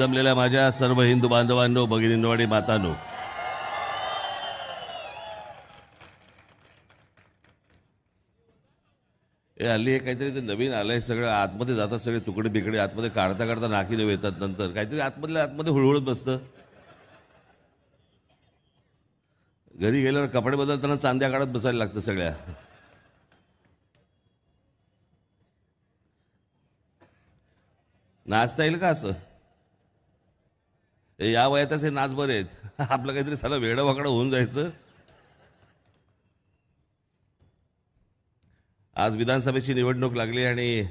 जमलेल्या माझ्या सर्व हिंदू बांधवांनो, भगिनींनो आणि मातांनो, हे हल्ली काहीतरी ते नवीन आलंय. सगळं आतमध्ये जातात, सगळे तुकडे बिकडे आतमध्ये काढता काढता नाकीने येतात. नंतर काहीतरी आतमध्ये हुळहुळत बसतं. घरी गेल्यावर कपडे बदलताना चांद्या काढत बसायला लागतं सगळ्या. नाचता येईल का असं? या वयातच हे नाच बरे आहेत. आपलं काहीतरी साला वेडं वाकडं होऊन जायचं. आज विधानसभेची निवडणूक लागली आणि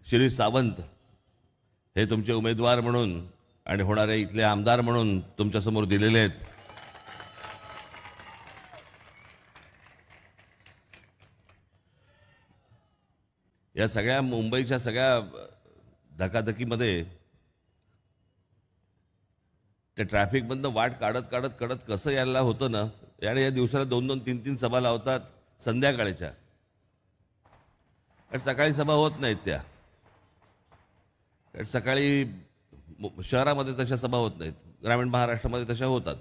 शिरीष सावंत हे तुमचे उमेदवार म्हणून आणि होणारे इथले आमदार म्हणून तुमच्यासमोर दिलेले आहेत. या सगळ्या मुंबईच्या सगळ्या धकाधकीमध्ये ते ट्रॅफिकमधनं वाट काढत काढत काढत कसं यायला होतं ना. आणि या दिवसाला 2-2, 3-3 सभा लावतात संध्याकाळच्या. कारण सकाळी सभा होत नाहीत त्या. कारण सकाळी शहरामध्ये तशा सभा होत नाहीत, ग्रामीण महाराष्ट्रामध्ये तशा होतात.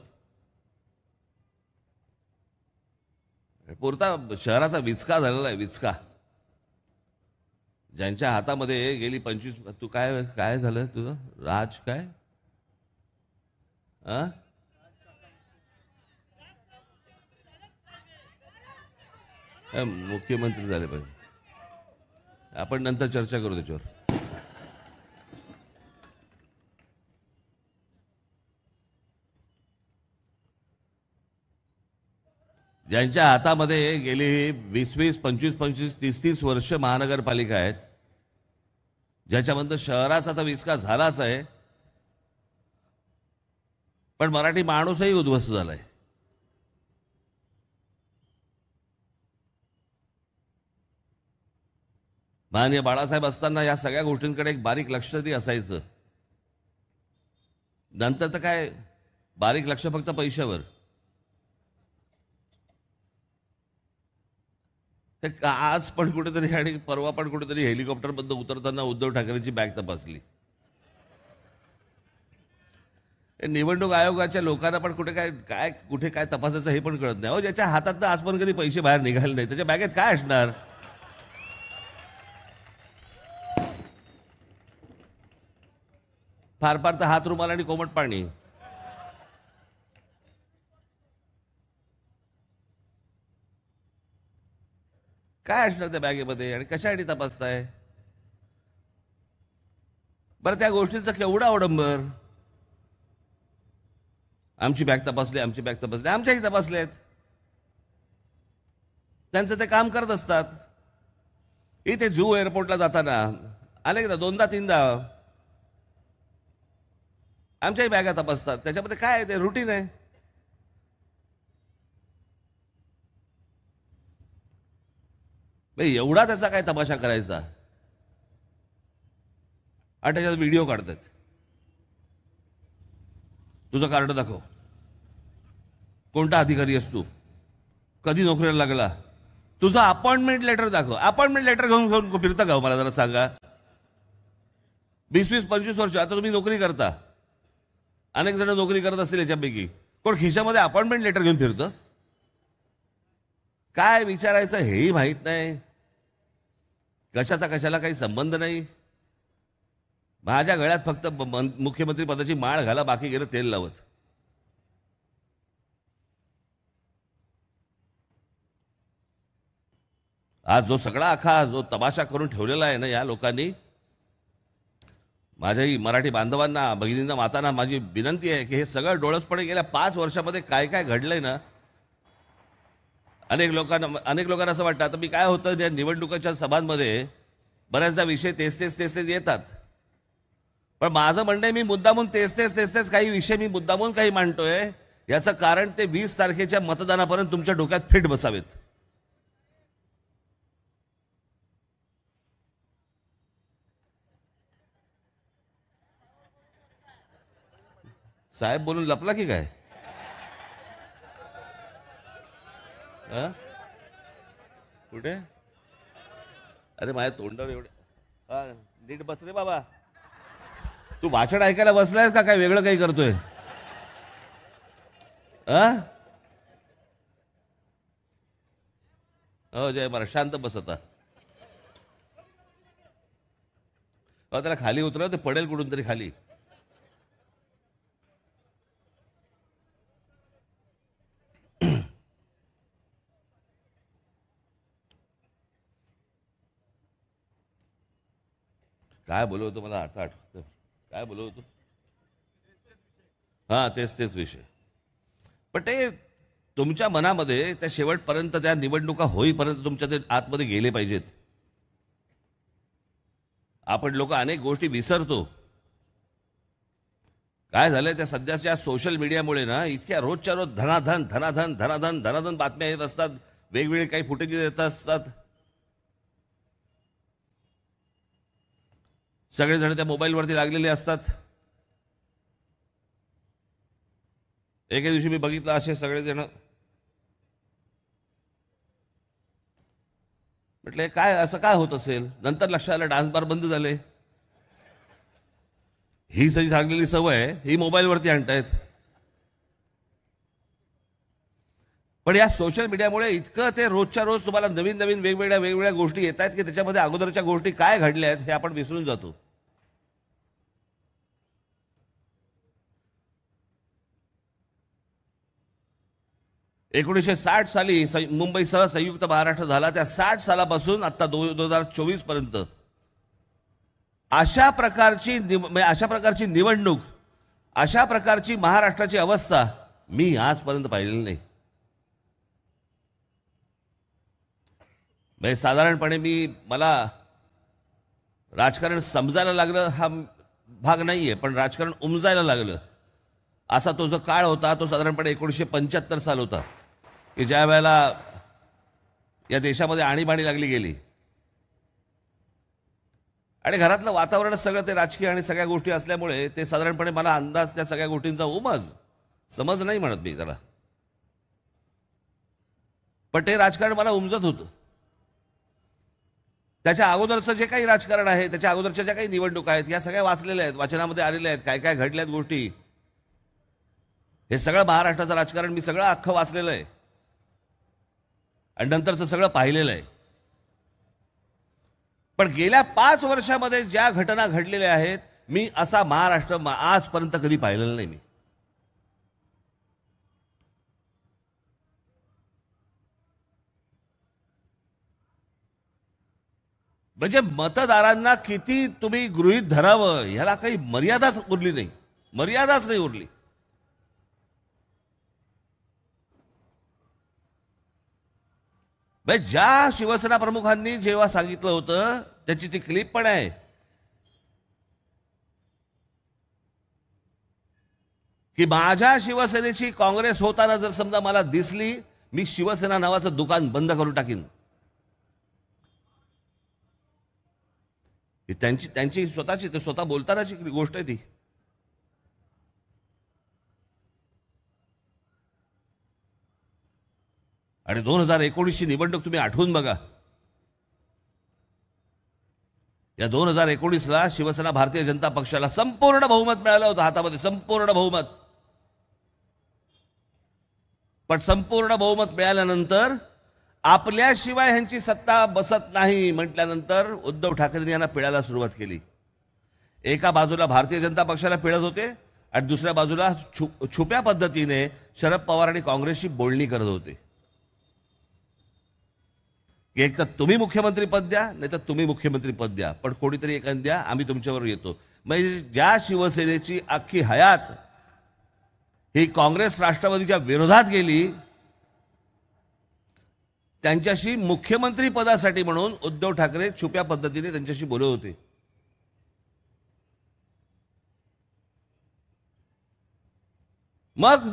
पुरता शहराचा विचका झालेला आहे, विचका. ज्यांच्या हातामध्ये गेली 25 तू काय काय झालं तुझं राज काय मुख्यमंत्री झाले पाहिजे. आपण नंतर चर्चा करू त्याच्यावर. ज्यांच्या हातामध्ये गेली 20-20, 25-25, 30-30 वर्ष महानगरपालिका आहेत, ज्याच्यामधनं शहराचा तर विचका झालाच आहे, पण मराठी माणूसही उद्ध्वस्त झालाय. माननीय बाळासाहेब असताना या सगळ्या गोष्टींकडे एक बारीक लक्ष तरी असायचं. नंतर तर काय बारीक लक्ष फक्त पैशावर. आज पण कुठेतरी आणि परवा पण कुठेतरी हेलिकॉप्टरमधून उतरताना उद्धव ठाकरेंची बॅग तपासली. निवडणूक आयोगाच्या लोकांना पण कुठे काय काय कुठे काय तपासायचं हे पण कळत नाही. अहो, ज्याच्या हातात आज पण कधी पैसे बाहेर निघाले नाही त्याच्या बॅगेत काय असणार? फार फार तर हात रुमाल आणि कोमट पाणी. काय असणार त्या बॅगेमध्ये आणि कशासाठी तपासताय? बरं, त्या गोष्टींचा केवढा अवडंबर. आमची बॅग तपासली, आमची बॅग तपासली. आमच्याही तपासलेत. त्यांचं ते काम करत असतात. इथे जुहू एअरपोर्टला जाताना अनेकदा 2दा-3दा आमच्याही बॅगा तपासतात. त्याच्यामध्ये काय ते रुटीन आहे. एवढा त्याचा काय तमाशा करायचा? आणि त्याच्यात व्हिडिओ काढतात. तुझं कार्ड दाखव, कोणता अधिकारी आहेस तू, कधी नोकरीला लागला, तुझं अपॉइंटमेंट लेटर दाखव. अपॉइंटमेंट लेटर घेऊन घेऊन फिरता का? मला जरा सांगा. 20-20, 25 वर्ष आता तुम्ही नोकरी करता. अनेक जण नोकरी करत असतील याच्यापैकी. कोण खिशामध्ये अपॉइंटमेंट लेटर घेऊन फिरतं? काय विचारायचं हेही माहीत नाही. कशाचा कशाला काही संबंध नाही. माझ्या गळ्यात फक्त मुख्यमंत्री पदाची माळ घाला, बाकी गेलं तेल लावत. आज जो सगळा आखा जो तमाशा करून ठेवलेला आहे ना या लोकांनी, माझ्याही मराठी बांधवांना, भगिनींना, मातांना माझी विनंती आहे की हे सगळं डोळसपणे गेल्या 5 वर्षामध्ये काय काय घडलंय ना. अनेक लोकांना असं वाटतं. आता मी काय होतं, या निवडणुकीच्या सभांमध्ये बऱ्याचदा विषय तेच येतात. पण माझं म्हणणं आहे, मी मुद्दामून तेच काही विषय मी मुद्दामून काही मांडतोय. याचं कारण ते 20 तारखेच्या मतदानापर्यंत तुमच्या डोक्यात फिट बसावेत. साहेब बोलून लपला की काय? कुठे अरे माझ्या तोंडावर एवढे हा नीट बस रे बाबा. तू भाषण ऐकायला बसलायस का काय वेगळं काही करतोय? हो जय महाराज, शांत बस आता. त्याला खाली उतरव, ते पडेल कुठून तरी खाली. काय बोलत होतो मला आता आठवतं. काय बोलत होतो? हा तेच विषय. पण ते तुमच्या मनामध्ये त्या शेवटपर्यंत, त्या निवडणुका होईपर्यंत तुमच्या ते आतमध्ये गेले पाहिजेत. आपण लोक अनेक गोष्टी विसरतो. काय झालंय त्या सध्याच्या सोशल मीडियामुळे ना, इतक्या रोजच्या रोज धनाधन धनाधन धनाधन धनाधन बातम्या येत असतात, वेगवेगळे काही फुटेजेस येत असतात. सगळेजण त्या मोबाईलवरती लागलेले असतात. एके दिवशी मी बघितलं असे सगळेजण, म्हटले काय असं काय होत असेल. नंतर लक्षात आलं डान्स बार बंद झाले. ही सगळी सांगलेली सवय ही मोबाईलवरती आणतायत. पण या सोशल मीडियामुळे इतकं ते रोजच्या रोज तुम्हाला नवीन नवीन वेगवेगळ्या गोष्टी येत आहेत की त्याच्यामध्ये अगोदरच्या गोष्टी काय घडल्या आहेत हे आपण विसरून जातो. एकोणीसशे 60 साली मुंबईसह संयुक्त महाराष्ट्र झाला. त्या 60 सालापासून आता 2024 पर्यंत अशा प्रकारची निवडणूक, अशा प्रकारची महाराष्ट्राची अवस्था मी आजपर्यंत पाहिलेली नाही. म्हणजे साधारणपणे मला राजकारण समजायला लागलं हा भाग नाहीये, पण राजकारण उमजायला लागलं असा तो जो काळ होता तो साधारणपणे 1975 साल होता, की ज्या वेळेला या देशामध्ये आणीबाणी लागली गेली आणि घरातलं वातावरण सगळं ते राजकीय आणि सगळ्या गोष्टी असल्यामुळे ते साधारणपणे मला अंदाज त्या सगळ्या गोष्टींचा समज नाही म्हणत मी त्याला, पण ते राजकारण मला उमजत होतं. त्याच्या अगोदरचं जे काही राजकारण आहे, त्याच्या अगोदरच्या ज्या काही निवडणुका आहेत या सगळ्या वाचलेल्या आहेत, वाचनामध्ये आलेल्या आहेत, काय काय घडल्यात गोष्टी, हे सगळं महाराष्ट्राचं राजकारण मी सगळं अख्खं वाचलेलं आहे आणि नंतरचं सगळं पाहिलेलं आहे. पण गेल्या 5 वर्षामध्ये ज्या घटना घडलेल्या आहेत मी असा महाराष्ट्र आजपर्यंत कधी पाहिलेला नाही मी. म्हणजे मतदारांना किती तुम्ही गृहीत धरावं ह्याला काही मर्यादाच उरली नाही, मर्यादाच नाही उरली. ज्या शिवसेना प्रमुखांनी जेव्हा सांगितलं होतं त्याची ती क्लिप पण आहे की माझ्या शिवसेनेची काँग्रेस होताना जर समजा मला दिसली, मी शिवसेना नावाचं दुकान बंद करून टाकीन. त्यांची स्वतःची, ते स्वतः बोलतानाची गोष्ट आहे ती. आणि 2019ची निवडणूक तुम्ही आठवून बघा. या 2019ला शिवसेना भारतीय जनता पक्षाला संपूर्ण बहुमत मिळालं होतं हातामध्ये, संपूर्ण बहुमत. पण संपूर्ण बहुमत मिळाल्यानंतर आपल्याशिवाय ह्यांची सत्ता बसत नाही म्हटल्यानंतर उद्धव ठाकरेंनी यांना पिळायला सुरुवात केली. एका बाजूला भारतीय जनता पक्षाला पिळत होते आणि दुसऱ्या बाजूला छुप्या पद्धतीने शरद पवार आणि काँग्रेसची बोलणी करत होते. एक तर तुम्ही मुख्यमंत्री पद द्या, नाही तर तुम्ही मुख्यमंत्री पद द्या, पण कोणीतरी एकाने द्या, आम्ही तुमच्यावर येतो. म्हणजे ज्या शिवसेनेची अख्खी हयात ही काँग्रेस राष्ट्रवादीच्या विरोधात गेली, त्यांच्याशी मुख्यमंत्री पदासाठी म्हणून उद्धव ठाकरे छुप्या पद्धतीने त्यांच्याशी बोलत होते. मग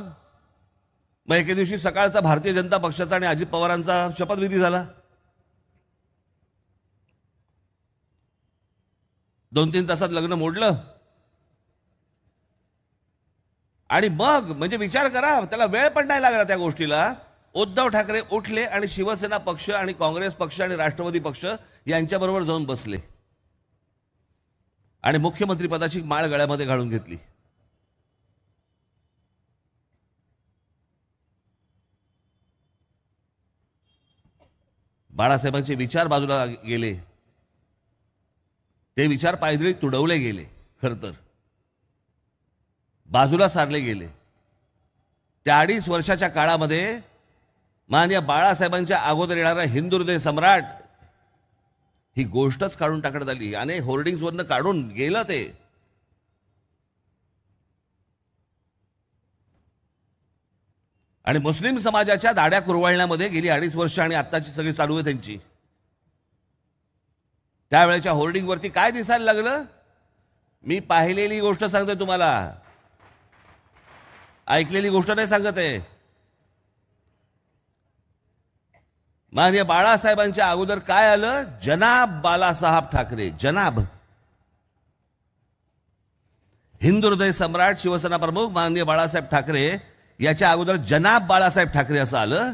एके दिवशी सकाळचा भारतीय जनता पक्षाचा आणि अजित पवारांचा शपथविधी झाला. 2-3 तासात लग्न मोडलं आणि मग म्हणजे विचार करा, त्याला वेळ पण नाही लागला त्या गोष्टीला. उद्धव ठाकरे उठले आणि शिवसेना पक्ष आणि काँग्रेस पक्ष आणि राष्ट्रवादी पक्ष यांच्याबरोबर जाऊन बसले आणि मुख्यमंत्री पदाची माळ गळ्यामध्ये घालून घेतली. बाळासाहेबांचे विचार बाजूला गेले, ते विचार पायदळी तुडवले गेले, खरं तर बाजूला सारले गेले. त्या 2.5 वर्षाच्या काळामध्ये माननीय बाळासाहेबांच्या अगोदर येणारा हिंदू हृदय सम्राट ही गोष्टच काढून टाकण्यात आली आणि होर्डिंग्सवरनं काढून गेलं ते. आणि मुस्लिम समाजाच्या दाड्या कुरवाळण्यामध्ये गेली 2.5 वर्ष आणि आत्ताची सगळी चालू आहे त्यांची. त्यावेळेच्या होर्डिंगवरती काय दिसायला लागलं? मी पाहिलेली गोष्ट सांगतोय तुम्हाला, ऐकलेली गोष्ट नाही सांगत आहे. माननीय बाळासाहेबांच्या अगोदर काय आलं? जनाब बालासाहेब ठाकरे. जनाब हिंदू हृदय सम्राट शिवसेना प्रमुख माननीय बाळासाहेब ठाकरे याच्या अगोदर जनाब बाळासाहेब ठाकरे असं आलं.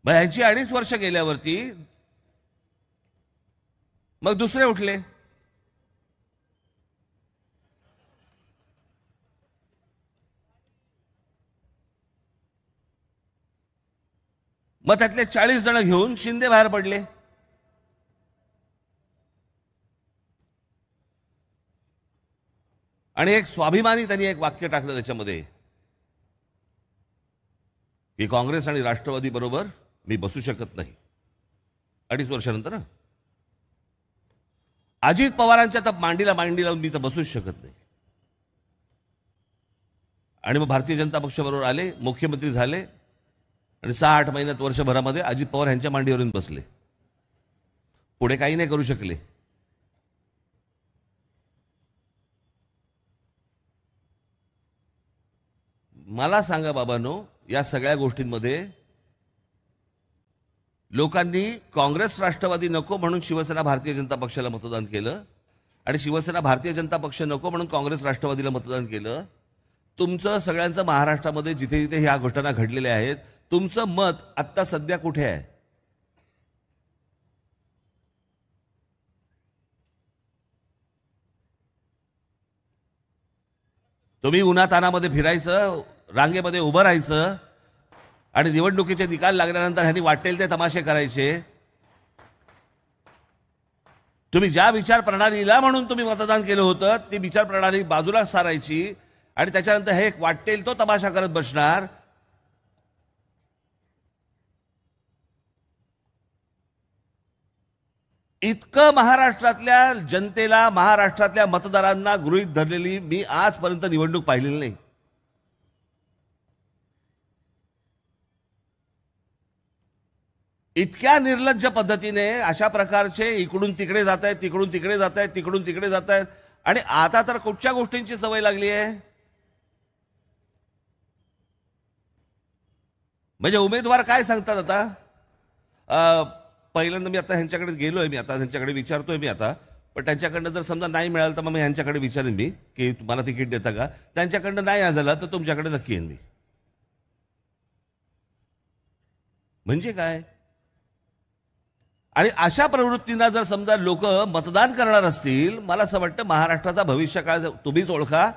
मग यांची 2.5 वर्ष गेल्यावरती मग दुसरे उठले. मग त्यातले 40 जण घेऊन शिंदे बाहेर पडले. आणि एक स्वाभिमानी त्यांनी एक वाक्य टाकलं त्याच्यामध्ये की काँग्रेस आणि राष्ट्रवादी बरोबर मी बसू शकत नाही. 2.5 वर्षानंतर अजित पवारांच्या तर मांडीला लावून मी तर बसूच शकत नाही. आणि मग भारतीय जनता पक्षाबरोबर आले, मुख्यमंत्री झाले आणि 6-8 महिन्यात वर्षभरामध्ये अजित पवार यांच्या मांडीवरून बसले. पुढे काही नाही करू शकले. मला सांगा बाबांनो, या सगळ्या गोष्टींमध्ये लोकांनी काँग्रेस राष्ट्रवादी नको म्हणून शिवसेना भारतीय जनता पक्षाला मतदान केलं आणि शिवसेना भारतीय जनता पक्ष नको म्हणून काँग्रेस राष्ट्रवादीला मतदान केलं. तुमचं सगळ्यांचं महाराष्ट्रामध्ये जिथे जिथे ह्या घटना घडलेल्या आहेत, तुमचं मत आत्ता सध्या कुठे आहे? तुम्ही उन्हातानामध्ये फिरायचं, रांगेमध्ये उभं राहायचं आणि निवडणुकीचे निकाल लागल्यानंतर ह्यांनी वाटेल ते तमाशे करायचे. तुम्ही ज्या विचार प्रणालीला म्हणून तुम्ही मतदान केलं होतं ती विचार प्रणाली बाजूला सारायची आणि त्याच्यानंतर हे वाटेल तो तमाशा करत बसणार. इतकं महाराष्ट्रातल्या जनतेला, महाराष्ट्रातल्या मतदारांना गृहीत धरलेली मी आजपर्यंत निवडणूक पाहिलेली नाही. इतक्या निर्लज्ज पद्धतीने अशा प्रकारचे इकडून तिकडे जात आहेत, तिकडून तिकडे जात आहेत, तिकडून तिकडे जात आहेत. आणि आता तर कुठच्या गोष्टींची सवय लागली आहे? म्हणजे उमेदवार काय सांगतात आता? पहिल्यांदा मी आता ह्यांच्याकडे गेलोय, मी आता ह्यांच्याकडे विचारतोय मी आता, पण त्यांच्याकडनं जर समजा नाही मिळालं तर मग मी ह्यांच्याकडे विचारेन मी की तुम्हाला तिकीट देता का. त्यांच्याकडनं नाही झालं तर तुमच्याकडे नक्की येईन मी. म्हणजे काय? आणि अशा प्रवृत्तींना जर समजा लोक मतदान करणार असतील, मला असं वाटतं महाराष्ट्राचा भविष्यकाळ तुम्हीच ओळखा.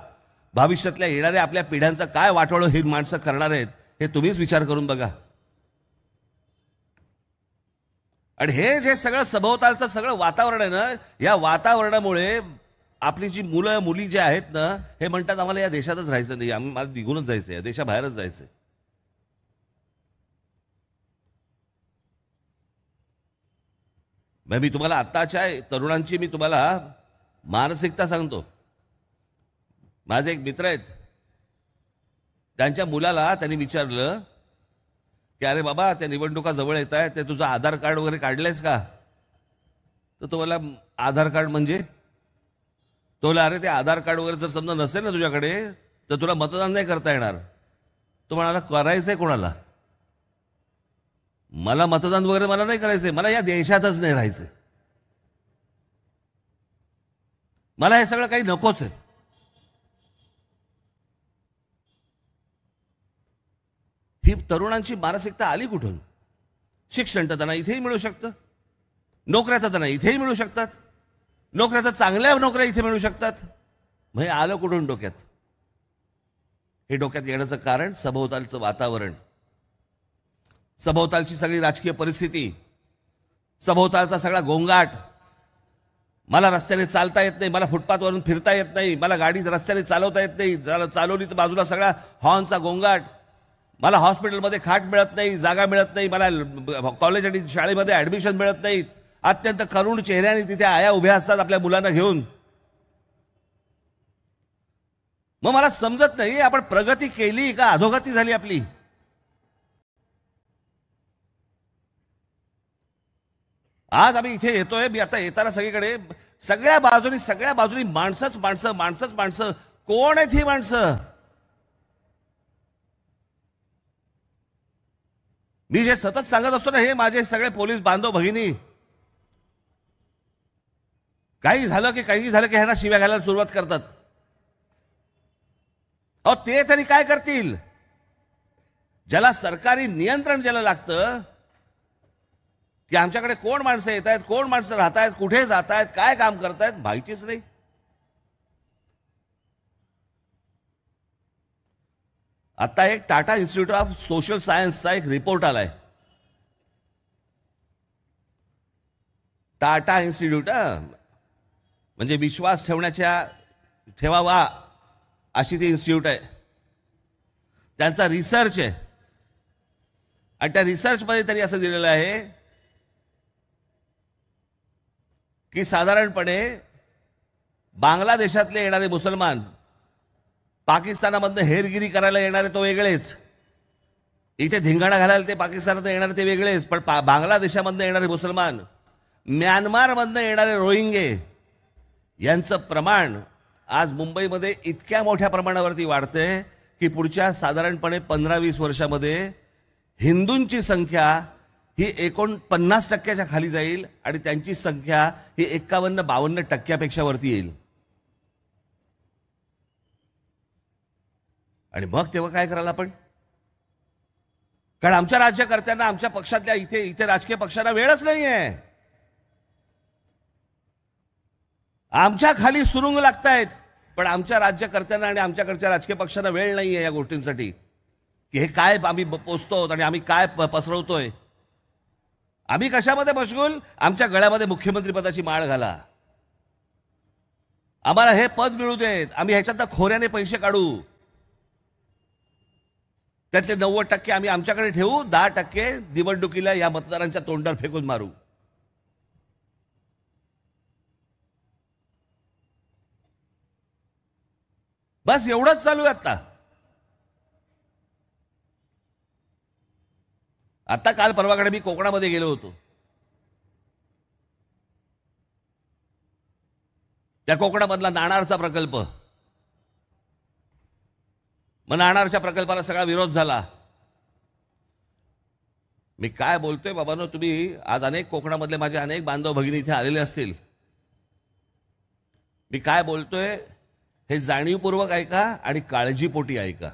भविष्यातल्या येणाऱ्या आपल्या पिढ्यांचं काय वाटोळं ही माणसं करणार आहेत हे तुम्हीच विचार करून बघा. आणि हे जे सगळं सभोवतालचं सगळं वातावरण आहे ना, या वातावरणामुळे आपली जी मुलं मुली जे आहेत ना, हे म्हणतात आम्हाला या देशातच राहायचं नाही, आम्हाला निघूनच जायचं, या देशाबाहेरच जायचं. मी तुम्हाला आत्ताच्या तरुणांची मी तुम्हाला मानसिकता सांगतो. माझे एक मित्र आहेत, त्यांच्या मुलाला त्यांनी विचारलं की अरे बाबा त्या निवडणुका जवळ येत आहेत, ते तुझं आधार कार्ड वगैरे काढलंयस का? तर तो मला आधार कार्ड म्हणजे? तो बोला अरे ते आधार कार्ड वगैरे जर समजा नसेल ना तुझ्याकडे तर तुला मतदान नाही करता येणार. तो म्हणाला करायचंय कोणाला? मला मतदान वगैरे मला नाही करायचंय, मला या देशातच नाही राहायचंय. मला हे सगळं काही नकोच आहे. ही तरुणांची मानसिकता आली कुठून? शिक्षण तर त्यांना इथेही मिळू शकतं, नोकऱ्या तर त्यांना इथेही मिळू शकतात, नोकऱ्या तर चांगल्या नोकऱ्या इथे मिळू शकतात. मग हे आलं कुठून डोक्यात? हे डोक्यात येण्याचं कारण सभोवतालचं वातावरण, सभोवतालची सगळी राजकीय परिस्थिती, सभोवतालचा सगळा गोंगाट. मला रस्त्याने चालता येत नाही, मला फुटपाथवरून फिरता येत नाही, मला गाडी रस्त्याने चालवता येत नाही, चालवली तर बाजूला सगळा हॉर्नचा गोंगाट, मला हॉस्पिटलमध्ये खाट मिळत नाही, जागा मिळत नाही, मला कॉलेज आणि शाळेमध्ये ॲडमिशन मिळत नाहीत. अत्यंत करुण चेहऱ्याने तिथे आया उभ्या असतात आपल्या मुलांना घेऊन. मग मला समजत नाही आपण प्रगती केली का अधोगती झाली आपली? आज आम्ही इथे येतोय, मी आता येताना सगळीकडे सगळ्या बाजूनी माणसंच माणसं. कोण आहेत ही माणसं? मी जे सतत सांगत असतो ना, हे माझे सगळे पोलीस बांधव भगिनी, काही झालं की ह्यांना शिव्या घालायला सुरुवात करतात. अहो ते तरी काय करतील? ज्याला सरकारी नियंत्रण ज्याला लागतं की आमच्याकडे कोण माणसं येत आहेत, कोण माणसं राहत आहेत, कुठे जात आहेत, काय काम करतायत, माहितीच नाही. आता एक टाटा इन्स्टिट्यूट ऑफ सोशल सायन्सचा एक रिपोर्ट आलाय. टाटा इन्स्टिट्यूट म्हणजे विश्वास ठेवावा अशी ती इन्स्टिट्यूट आहे. त्यांचा रिसर्च आहे आणि त्या रिसर्चमध्ये त्यांनी असं दिलेलं आहे की साधारणपणे बांगलादेशातले येणारे मुसलमान, पाकिस्तानामधनं हेरगिरी करायला येणारे तो वेगळेच, इथे धिंगाणा घालायला ते पाकिस्तानात येणारे ते वेगळेच, पण बांगलादेशामधनं येणारे मुसलमान, म्यानमारमधनं येणारे रोहिंगे यांचं प्रमाण आज मुंबईमध्ये इतक्या मोठ्या प्रमाणावरती वाढतंय की पुढच्या साधारणपणे 15-20 वर्षामध्ये हिंदूंची संख्या ही 49% खाली जाईल आणि त्यांची संख्या ही 51-52% वरती येईल. आणि मग तेव्हा काय करायला आपण? कारण आमच्या राज्यकर्त्यांना, आमच्या पक्षातल्या इथे राजकीय पक्षांना वेळच नाहीये. आमच्या खाली सुरुंग लागतायत, पण आमच्या राज्यकर्त्यांना आणि आमच्याकडच्या राजकीय पक्षांना वेळ नाहीये या गोष्टींसाठी की हे काय आम्ही पोचतो आणि आम्ही काय पसरवतोय. आम्ही कशामध्ये मशगूल? आमच्या गळ्यामध्ये मुख्यमंत्री पदाची माळ घाला, आम्हाला हे पद मिळू देत, आम्ही ह्याच्यात खोऱ्याने पैसे काढू, त्यातले 90% आम्ही आमच्याकडे ठेवू, 10% निवडणुकीला या मतदारांच्या तोंडावर फेकून मारू. बस एवढंच चालू आहे आता काल परवाकडे मी कोकणामध्ये गेलो होतो. त्या कोकणामधला नाणारचा प्रकल्प, मग नाणारच्या प्रकल्पाला सगळा विरोध झाला. मी काय बोलतोय बाबांनो, तुम्ही आज अनेक कोकणामधले माझे अनेक बांधव भगिनी इथे आलेले असतील. मी काय बोलतोय हे जाणीवपूर्वक ऐका आणि काळजीपोटी ऐका.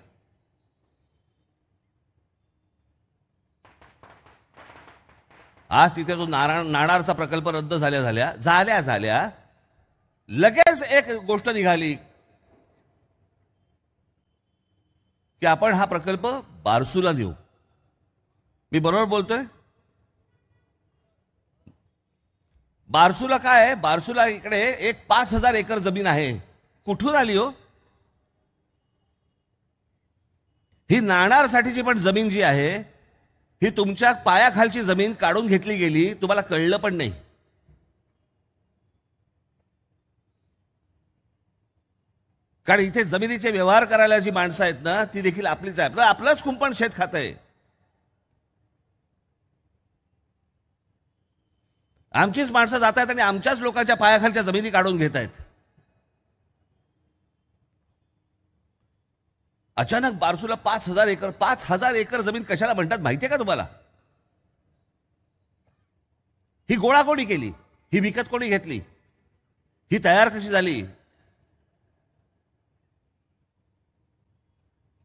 आज तिथे तो नाणारचा प्रकल्प रद्द झाल्या लगेच एक गोष्ट निघाली की आपण हा प्रकल्प बारसूला नेऊ. मी बरोबर बोलतोय? बारसूला काय आहे? बारसूला इकडे एक 5000 एकर जमीन आहे. कुठून आली हो ही? नाणारसाठीची पण जमीन जी आहे ही तुमच्या पायाखालची जमीन काढून घेतली गेली, तुम्हाला कळलं पण नाही. कारण इथे जमिनीचे व्यवहार करायला जी माणसं आहेत ना, ती देखील आपलीच आहे. आपलंच कुंपण शेत खात आहे. आमचीच माणसं जात आहेत आणि आमच्याच लोकांच्या पायाखालच्या जमिनी काढून घेत आहेत. अचानक बारसूला 5000 एकर जमीन कशाला म्हणतात माहितीये का तुम्हाला? ही गोळा कोणी केली? ही विकत कोणी घेतली? ही तयार कशी झाली?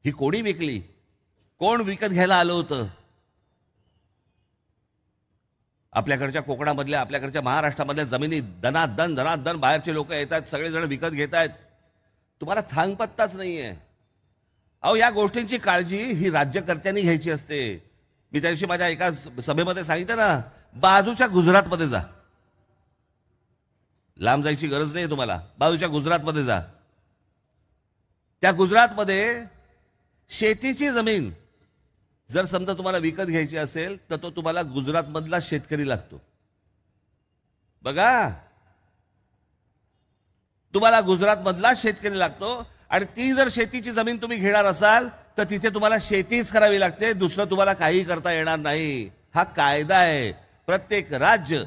ही कोणी विकली? कोण विकत घ्यायला आलं होतं? आपल्याकडच्या कोकणामधल्या, आपल्याकडच्या महाराष्ट्रामधल्या जमिनी दनादन दनादन बाहेरचे लोक येत आहेत, सगळेजण विकत घेत आहेत. तुम्हाला थांगपत्ताच नाहीये. अहो, या गोष्टींची काळजी ही राज्यकर्त्यांनी घ्यायची असते. मी त्या दिवशी माझ्या एका सभेमध्ये सांगितलं ना, बाजूच्या गुजरातमध्ये जा. लांब जायची गरज नाही तुम्हाला. बाजूच्या गुजरातमध्ये जा. त्या गुजरातमध्ये शेतीची जमीन जर समजा तुम्हाला विकत घ्यायची असेल तर तो तुम्हाला गुजरातमधला शेतकरी लागतो. बघा, तुम्हाला गुजरातमधला शेतकरी लागतो. आणि ती जर शेतीची जमीन तुम्ही घेणार असाल तर तिथे तुम्हाला शेतीच करावी लागते, दुसरं तुम्हाला काही करता येणार नाही. हा कायदा आहे. प्रत्येक राज्य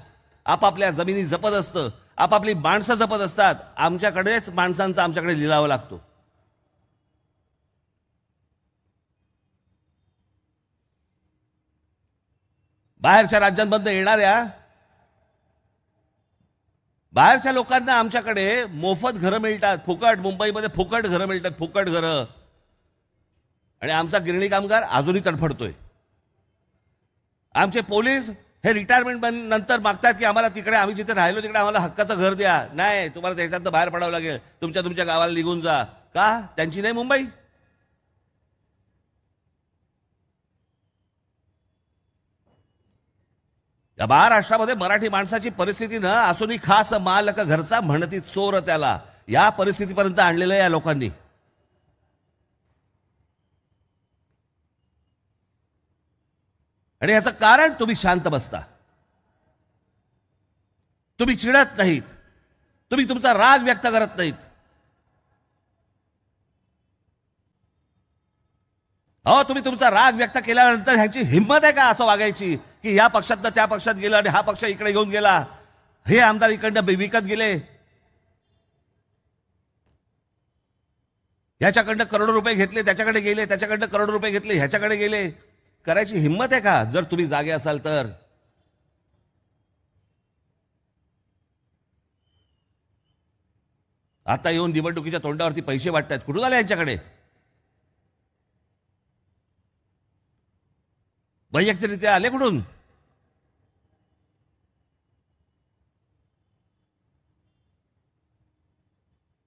आपापल्या जमिनी जपत असतं, आपापली माणसं जपत असतात. आमच्याकडेच माणसांचा आमच्याकडे लिलावा लागतो. बाहेरच्या राज्यांमधून येणाऱ्या बाहेरच्या लोकांना आमच्याकडे मोफत घरं मिळतात, फुकट. मुंबईमध्ये फुकट घरं मिळतात, फुकट घरं. आणि आमचा गिरणी कामगार अजूनही तडफडतोय. आमचे पोलीस हे रिटायरमेंट नंतर मागतात की आम्हाला तिकडे, आम्ही जिथे राहिलो तिकडे आम्हाला हक्काचं घर द्या. नाही, तुम्हाला त्याच्यातनं बाहेर पडावं लागेल, तुमच्या गावाला निघून जा. का? त्यांची नाही मुंबई? या महाराष्ट्रामध्ये मराठी माणसाची परिस्थिती न असूनही खास मालक घरचा म्हणती चोर त्याला, या परिस्थितीपर्यंत आणलेलं या लोकांनी. आणि याचं कारण तुम्ही शांत बसता, तुम्ही चिडत नाहीत, तुम्ही तुमचा राग व्यक्त करत नाहीत. अहो, तुम्ही तुमचा राग व्यक्त केल्यानंतर ह्याची हिंमत आहे का असं वागायची की या पक्षातनं त्या पक्षात गेलं आणि हा पक्ष इकडे घेऊन गेला, हे आमदार इकडनं विकत गेले, ह्याच्याकडनं करोडो रुपये घेतले, त्याच्याकडे गेले, त्याच्याकडनं करोडो रुपये घेतले, ह्याच्याकडे गेले. करायची हिंमत आहे का जर तुम्ही जागे असाल तर? आता येऊन निवडणुकीच्या तोंडावरती पैसे वाटतात, कुठून आले यांच्याकडे? वैयक्तिकरित्या आले कुठून?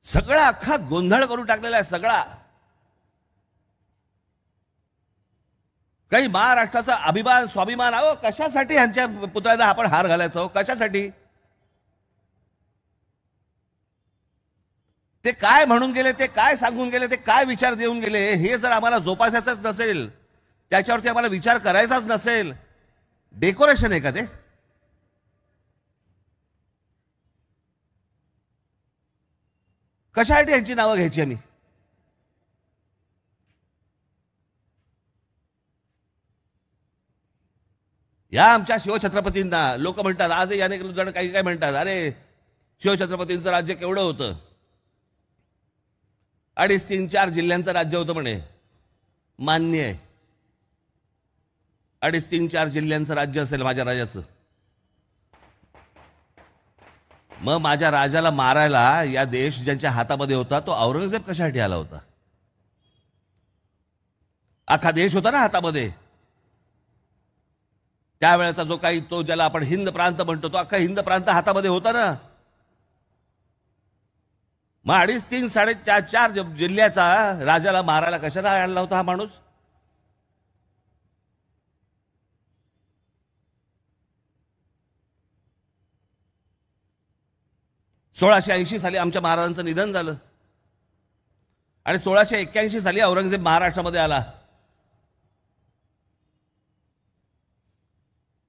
सगळा अख्खा गोंधळ करून टाकलेला आहे सगळा. काही महाराष्ट्राचा अभिमान स्वाभिमान, अहो कशासाठी ह्यांच्या पुतळ्यांना आपण हार घालायचा? हो कशासाठी? ते काय म्हणून गेले, ते काय सांगून गेले, ते काय विचार देऊन गेले, हे जर आम्हाला जोपासायचंच नसेल, त्याच्यावरती आम्हाला विचार करायचाच नसेल, डेकोरेशन आहे का ते? कशासाठी यांची नावं घ्यायची आम्ही? या आमच्या शिवछत्रपतींना लोक म्हणतात, आजही अनेक जण काही काय म्हणतात, अरे शिवछत्रपतींचं राज्य केवढं होतं? 2.5-3-4 जिल्ह्यांचं राज्य होतं म्हणे. मान्य आहे, 2.5-3-4 जिल्ह्यांचं राज्य असेल माझ्या राजाचं. मग माझ्या राजाला मारायला या देश ज्यांच्या हातामध्ये होता तो औरंगजेब कशासाठी आला होता? अख्खा देश होता ना हातामध्ये. त्यावेळेचा जो काही तो ज्याला आपण हिंद प्रांत म्हणतो, तो अख्खा हिंद प्रांत हातामध्ये होता ना. मग 2.5-3-4 जिल्ह्याचा राजाला मारायला कशाला आणला होता हा माणूस? सोळाशे साली आमच्या महाराजांचं निधन झालं आणि 1681 साली औरंगजेब महाराष्ट्रामध्ये आला.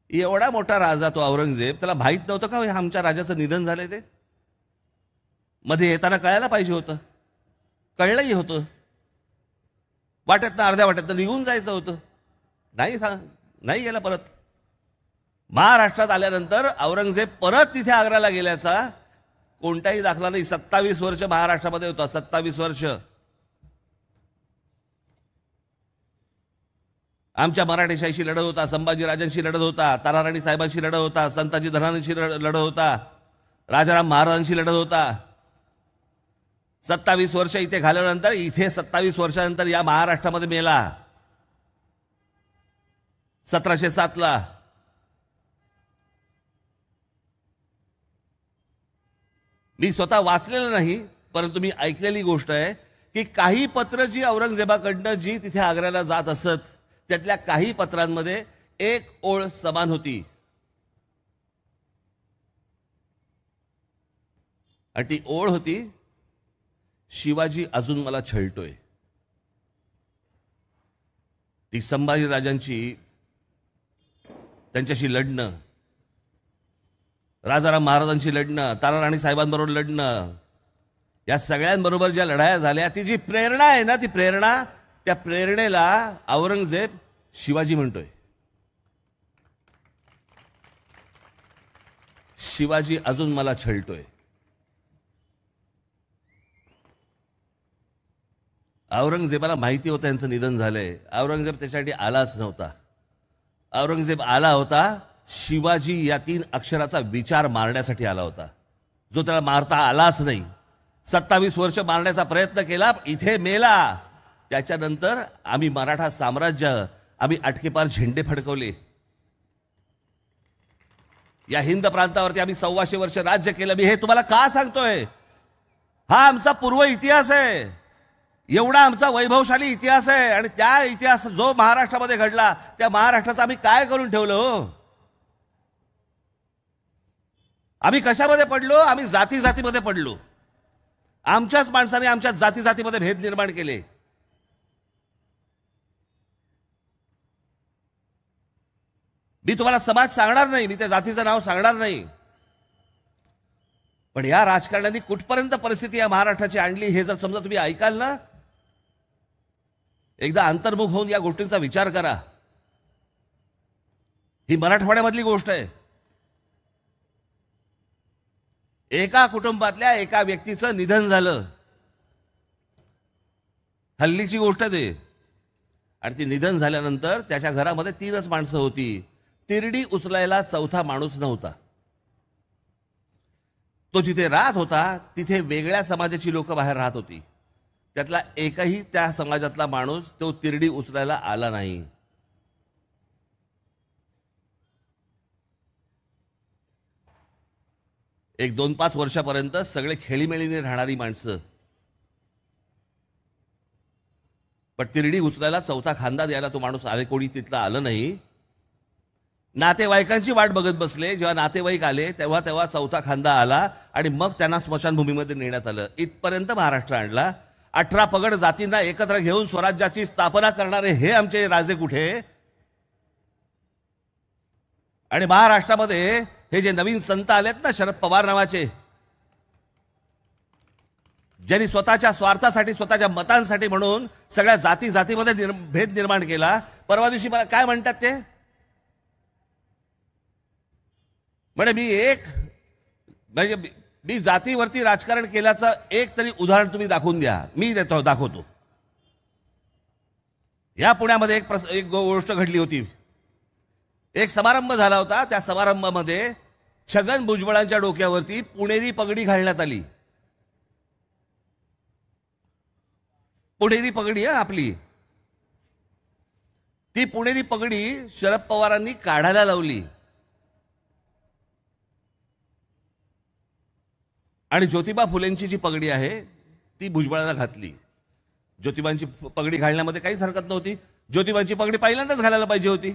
एवढा मोठा राजा तो औरंगजेब, त्याला माहित नव्हतं का आमच्या राजाचं निधन झालंय? ते मध्ये येताना कळायला पाहिजे होतं, कळलंही होतं. वाटेतनं अर्ध्या वाटेतनं निघून जायचं होतं. नाही गेला परत. महाराष्ट्रात आल्यानंतर औरंगजेब परत तिथे आग्र्याला गेल्याचा कोणताही दाखला नाही. 27 वर्ष महाराष्ट्रामध्ये होता, 27 वर्ष. आमच्या मराठेशाहीशी लढत होता, संभाजीराजांशी लढत होता, ताराराणी साहेबांशी लढत होता, संताजी धनानीशी लढत होता, राजाराम महाराजांशी लढत होता. 27 वर्ष इथे घालवल्यानंतर इथे 27 वर्षानंतर या महाराष्ट्रामध्ये मेला 1707ला. मी स्वतः वाचलेलं नाही, परंतु मी ऐकलेली गोष्ट आहे की काही पत्र जी औरंगजेबाकडनं जी तिथे आग्र्याला जात असत, त्यातल्या काही पत्रांमध्ये एक ओळ समान होती, आणि ती ओळ होती, शिवाजी अजून मला छळतोय. ती संभाजीराजांची त्यांच्याशी लढणं, राजाराम महाराजांची लढणं, तानाराणी साहेबांबरोबर लढणं, या सगळ्यांबरोबर ज्या लढाया झाल्या, ती जी प्रेरणा आहे ना, ती प्रेरणा, त्या प्रेरणेला औरंगजेब शिवाजी म्हणतोय. शिवाजी अजून मला छळतोय. औरंगजेबाला माहिती होतं यांचं निधन झालंय. औरंगजेब त्याच्यासाठी आलाच नव्हता. औरंगजेब आला होता शिवाजी या 3 अक्षराचा विचार मारण्यासाठी आला होता, जो त्याला मारता आलाच नाही. 27 वर्ष मारण्याचा प्रयत्न केला, इथे मेला. त्याच्यानंतर आम्ही मराठा साम्राज्य, आम्ही अटकेपार झेंडे फडकवले. या हिंद प्रांतावरती आम्ही 125 वर्ष राज्य केलं. मी हे तुम्हाला का सांगतोय? हा आमचा पूर्व इतिहास आहे. एवढा आमचा वैभवशाली इतिहास आहे, आणि त्या इतिहास जो महाराष्ट्रामध्ये घडला, त्या महाराष्ट्राचं आम्ही काय करून ठेवलं हो? आम्ही कशामध्ये पडलो? आम्ही जाती जातीमध्ये पडलो. आमच्याच माणसाने आमच्या जाती जातीमध्ये भेद निर्माण केले. मी तुम्हाला समाज सांगणार नाही, मी त्या जातीचं नाव सांगणार नाही, पण या राजकारण्यांनी कुठपर्यंत परिस्थिती या महाराष्ट्राची आणली हे जर समजा तुम्ही ऐकाल ना, एकदा अंतर्मुख होऊन या गोष्टींचा विचार करा. ही मराठवाड्यामधली गोष्ट आहे. एका कुटुंबातल्या एका व्यक्तीचं निधन झालं, हल्लीची गोष्ट ते. आणि ती निधन झाल्यानंतर त्याच्या घरामध्ये 3च माणसं होती. तिरडी उचलायला चौथा माणूस नव्हता. तो जिथे राहत होता तिथे वेगळ्या समाजाची लोक बाहेर राहत होती. त्यातला एकही त्या समाजातला माणूस तो तिरडी उचलायला आला नाही. एक 2-5 वर्षापर्यंत सगळे खेळीमेळीने राहणारी माणसं, पण तिरडी उचलायला चौथा खांदा द्यायला तो माणूस आले, कोणी तिथला आलं नाही. नातेवाईकांची वाट बघत बसले. जेव्हा नातेवाईक आले तेव्हा चौथा खांदा आला, आणि मग त्यांना स्मशानभूमीमध्ये नेण्यात आलं. इथपर्यंत महाराष्ट्र आणला. 18 पगड जातींना एकत्र घेऊन स्वराज्याची स्थापना करणारे हे आमचे राजे कुठे? आणि महाराष्ट्रामध्ये हे जे नवीन संत आलेत ना, शरद पवार नावाचे, ज्यांनी स्वतःच्या स्वार्थासाठी, स्वतःच्या मतांसाठी म्हणून सगळ्या जाती जातीमध्ये भेद निर्माण केला. परवा दिवशी मला काय म्हणतात ते, म्हणजे मी जातीवरती राजकारण केल्याचं एक तरी उदाहरण तुम्ही दाखवून द्या. मी दाखवतो. या पुण्यामध्ये एक गोष्ट घडली होती. एक समारंभ झाला होता. त्या समारंभामध्ये छगन भुजबळांच्या डोक्यावरती पुणेरी पगडी घालण्यात आली. पुणेरी पगडी आपली. ती पुणेरी पगडी शरद पवारांनी काढायला लावली, आणि ज्योतिबा फुलेंची जी पगडी आहे ती भुजबळांना घातली. ज्योतिबांची पगडी घालण्यामध्ये काहीच हरकत नव्हती. ज्योतिबांची पगडी पहिल्यांदाच घालायला पाहिजे होती.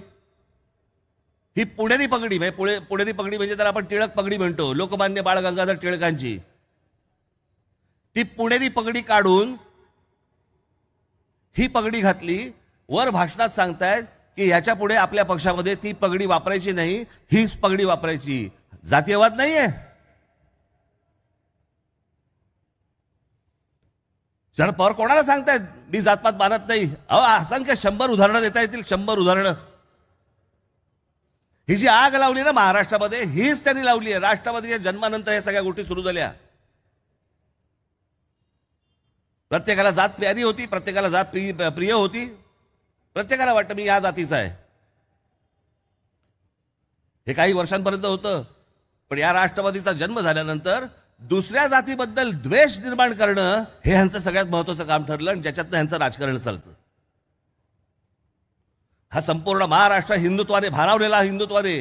ही पुणेरी पगडी, म्हणजे पुणेरी पगडी म्हणजे त्याला आपण टिळक पगडी म्हणतो, लोकमान्य बाळ गंगाधर टिळकांची. ती पुणेरी पगडी काढून ही पगडी घातली. वर भाषणात सांगतायत की ह्याच्या पुढे आपल्या पक्षामध्ये ती पगडी वापरायची नाही, हीच पगडी वापरायची. जातीयवाद नाहीये. शरद पवार कोणाला सांगतायत मी जातपात मानत नाही? अहो, असंख्य 100 उदाहरणं देता येतील, 100 उदाहरणं. ही जी आग लावली ना महाराष्ट्रामध्ये, हीच त्यांनी लावली आहे. राष्ट्रवादीच्या जन्मानंतर या सगळ्या गोष्टी सुरू झाल्या. प्रत्येकाला जात प्यारी होती, प्रत्येकाला जात प्रिय होती, प्रत्येकाला वाटतं मी या जातीचा आहे. हे काही वर्षांपर्यंत होतं, पण या राष्ट्रवादीचा जन्म झाल्यानंतर दुसऱ्या जातीबद्दल द्वेष निर्माण करणं हे ह्यांचं सगळ्यात महत्त्वाचं काम ठरलं आणि ज्याच्यातनं ह्यांचं राजकारण चालतं. हा संपूर्ण महाराष्ट्र हिंदुत्वाने भारावलेला हिंदुत्वाने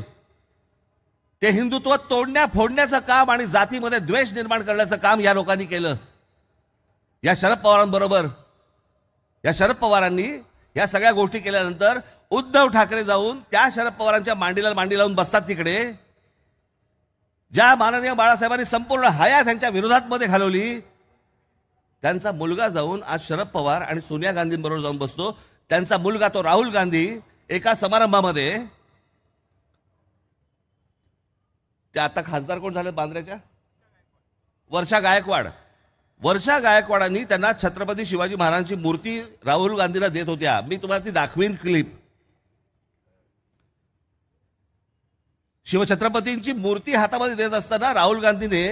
ते हिंदुत्व तोडण्या फोडण्याचं काम आणि जातीमध्ये द्वेष निर्माण करण्याचं काम या लोकांनी केलं. या शरद पवारांबरोबर या शरद पवारांनी या सगळ्या गोष्टी केल्यानंतर उद्धव ठाकरे जाऊन त्या शरद पवारांच्या मांडीला मांडी लावून बसतात तिकडे. ज्या माननीय बाळासाहेबांनी संपूर्ण हयात त्यांच्या विरोधात मध्ये घालवली, त्यांचा मुलगा जाऊन आज शरद पवार आणि सोनिया गांधींबरोबर जाऊन बसतो. त्यांचा मुलगा तो राहुल गांधी एका समारंभामध्ये, ते आता खासदार कोण झाले बांद्र्याच्या, वर्षा गायकवाडांनी त्यांना छत्रपती शिवाजी महाराजांची मूर्ती राहुल गांधीला देत होत्या. मी तुम्हाला ती दाखवीन क्लिप. शिवछत्रपतींची मूर्ती हातामध्ये देत असताना राहुल गांधीने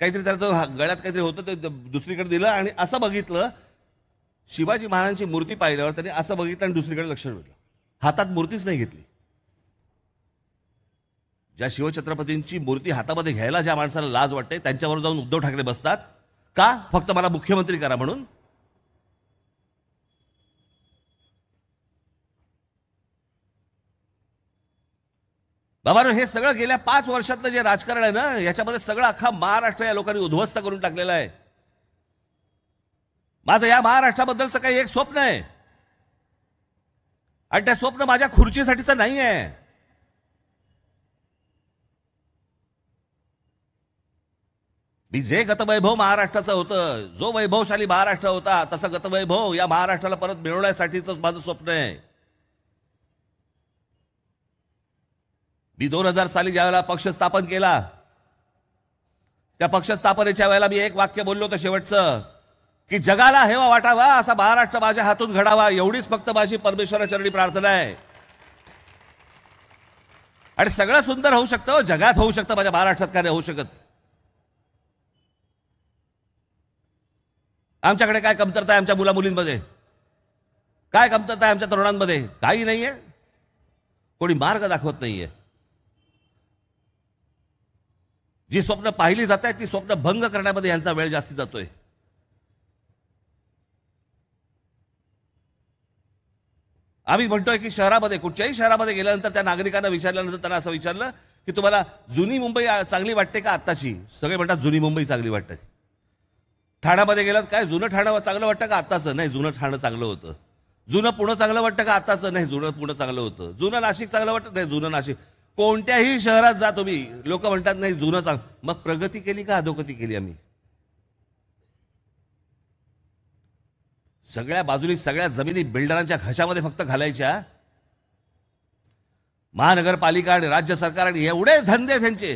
काहीतरी त्याचं गळ्यात काहीतरी होतं ते दुसरीकडे दिलं आणि असं बघितलं. शिवाजी महाराजांची मूर्ती पाहिल्यावर त्यांनी असं बघितलं आणि दुसरीकडे लक्ष ठेवलं. हातात मूर्तीच नाही घेतली. ज्या शिवछत्रपतींची मूर्ती हातामध्ये घ्यायला ज्या माणसाला लाज वाटते त्यांच्यावर जाऊन उद्धव ठाकरे बसतात का? फक्त मला मुख्यमंत्री करा म्हणून. बाबांनो, हे सगळं गेल्या 5 वर्षातलं जे राजकारण आहे ना, याच्यामध्ये सगळं अख्खा महाराष्ट्र या लोकांनी उद्ध्वस्त करून टाकलेला आहे. माझं या महाराष्ट्राबद्दलचं काही एक स्वप्न आहे आणि त्या स्वप्न माझ्या खुर्चीसाठीचं नाही आहे. मी जे गतवैभव महाराष्ट्राचं होतं, जो वैभवशाली महाराष्ट्र होता, तसा गतवैभव या महाराष्ट्राला परत मिळवण्यासाठीच माझं स्वप्न आहे. मी 2000 साली ज्यावेळेला पक्ष स्थापन केला, त्या पक्ष स्थापनेच्या वेळेला मी एक वाक्य बोललो होतं शेवटचं, की जगाला हेवा वाटावा असा महाराष्ट्र माझ्या हातून घडावा, एवढीच फक्त माझी परमेश्वराचरणी प्रार्थना आहे. आणि सगळं सुंदर होऊ शकतं, जगात होऊ शकतं, माझ्या महाराष्ट्रात काय नाही होऊ शकत. आमच्याकडे काय कमतरता आहे? आमच्या मुलामुलींमध्ये काय कमतरता आहे? आमच्या तरुणांमध्ये काही नाहीये. कोणी मार्ग दाखवत नाहीये. जी स्वप्न पाहिली जात आहेत ती स्वप्न भंग करण्यामध्ये यांचा वेळ जास्ती जातोय. आम्ही म्हणतोय की शहरामध्ये, कुठच्याही शहरामध्ये गेल्यानंतर त्या नागरिकांना विचारल्यानंतर त्यांना असं विचारलं की तुम्हाला जुनी मुंबई चांगली वाटते का आत्ताची? सगळे म्हणतात जुनी मुंबई चांगली वाटते. ठाण्यामध्ये गेलात, काय जुनं ठाणं चांगलं वाटतं का आत्ताचं? नाही, जुनं ठाणं चांगलं होतं. जुनं पुणं चांगलं वाटतं का आत्ताचं? नाही, जुनं पुणं चांगलं होतं. जुनं नाशिक चांगलं वाटतं? नाही, जुनं नाशिक. कोणत्याही शहरात जा तुम्ही, लोक म्हणतात नाही जुनं चांगलं. मग प्रगती केली का अधोगती केली आम्ही? सगळ्या बाजूनी सगळ्या जमिनी बिल्डरांच्या घशामध्ये फक्त घालायच्या. महानगरपालिका आणि राज्य सरकार आणि एवढे धंदे त्यांचे.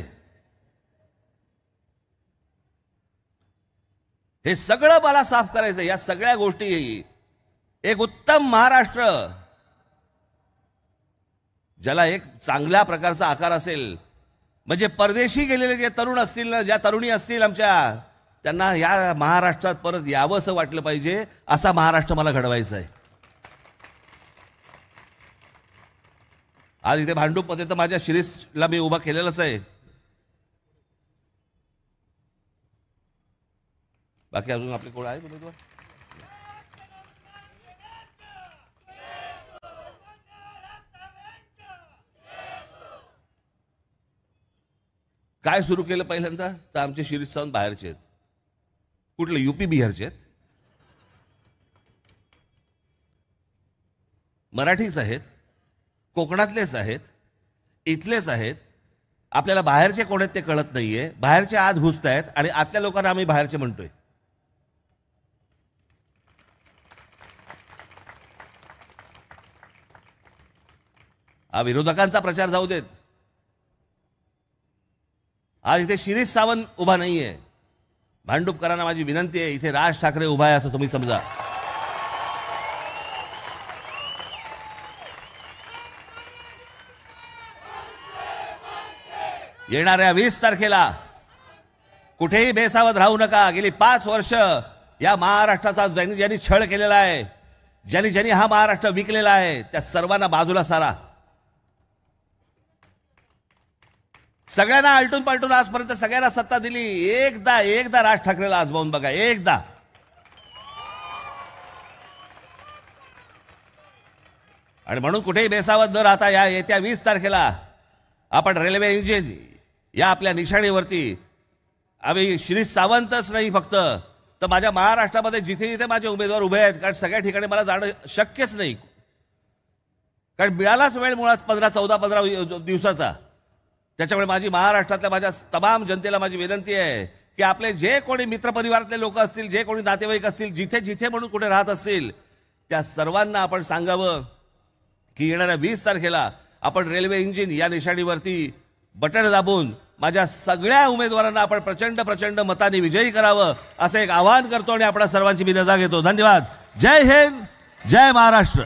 हे सगळं मला साफ करायचं. या सगळ्या गोष्टी, एक उत्तम महाराष्ट्र ज्याला एक चांगल्या प्रकारचा आकार असेल, म्हणजे परदेशी गेलेले जे तरुण असतील ना, ज्या तरुणी असतील आमच्या, त्यांना या महाराष्ट्रात परत यावं असं वाटलं पाहिजे. असा महाराष्ट्र मला घडवायचा आहे. आज इथे भांडूपमध्ये तर माझ्या शिरीषला मी उभा केलेलाच आहे. बाकी अजून आपले कोण आहे उमेदवार? काय सुरू केलं पहिल्यांदा? तर आमचे शिरीष सावंत बाहेरचे आहेत. कुठले? यूपी बिहारचे आहेत. मराठीच आहेत, कोकणातलेच आहेत, इथलेच आहेत. आपल्याला बाहेरचे कोण आहेत ते कळत नाहीये. बाहेरचे आत घुसत आहेत आणि आतल्या लोकांना आम्ही बाहेरचे म्हणतोय. हा विरोधकांचा प्रचार जाऊ देत. आज इथे शिरीष सावंत उभा नाहीये. भांडूपकरांना माझी विनंती आहे, इथे राज ठाकरे उभा आहे असं तुम्ही समजा. येणाऱ्या 20 तारखेला कुठेही बेसावध राहू नका. गेली 5 वर्ष या महाराष्ट्राचा ज्यांनी छळ केलेला आहे, ज्यांनी हा महाराष्ट्र विकलेला आहे, त्या सर्वांना बाजूला सारा. सगळ्यांना आलटून पालटून आजपर्यंत सगळ्यांना सत्ता दिली. एकदा राज ठाकरेला आजमावून बघा, एकदा. आणि म्हणून कुठेही बेसावत न राहता या येत्या 20 तारखेला आपण रेल्वे इंजिन या आपल्या निशाणीवरती आम्ही श्री सावंतच नाही फक्त, तर माझ्या महाराष्ट्रामध्ये जिथे जिथे माझे उमेदवार उभे आहेत, कारण सगळ्या ठिकाणी मला जाणं शक्यच नाही, कारण मिळालाच वेळ मुळात 15 दिवसाचा. त्याच्यामुळे माझी महाराष्ट्रातल्या माझ्या तमाम जनतेला माझी विनंती आहे की आपले जे कोणी मित्रपरिवारातले लोक असतील, जे कोणी नातेवाईक असतील, जिथे जिथे म्हणून कुठे राहत असतील, त्या सर्वांना आपण सांगावं की येणाऱ्या 20 तारखेला आपण रेल्वे इंजिन या निशाणीवरती बटण दाबून माझ्या सगळ्या उमेदवारांना आपण प्रचंड प्रचंड मताने विजयी करावं असं एक आवाहन करतो आणि आपल्या सर्वांची मी रजा घेतो. धन्यवाद. जय हिंद, जय महाराष्ट्र.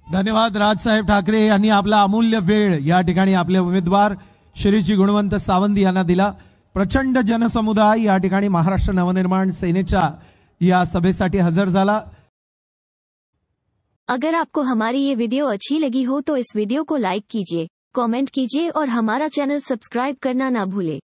धन्यवाद. राजसाहेब ठाकरे यांनी आपला अमूल्य वेळ या ठिकाणी आपले उमेदवार श्रीजी गुणवंत सावंत यांना दिला. प्रचंड जनसमुदाय या ठिकाणी महाराष्ट्र नवनिर्माण सेनेच्या या सभेसाठी हजर झाला. अगर आपको हमारी ये वीडियो अच्छी लगी हो तो इस वीडियो को लाइक कीजिए, कमेंट कीजिए और हमारा चैनल सब्सक्राइब करना ना भूले.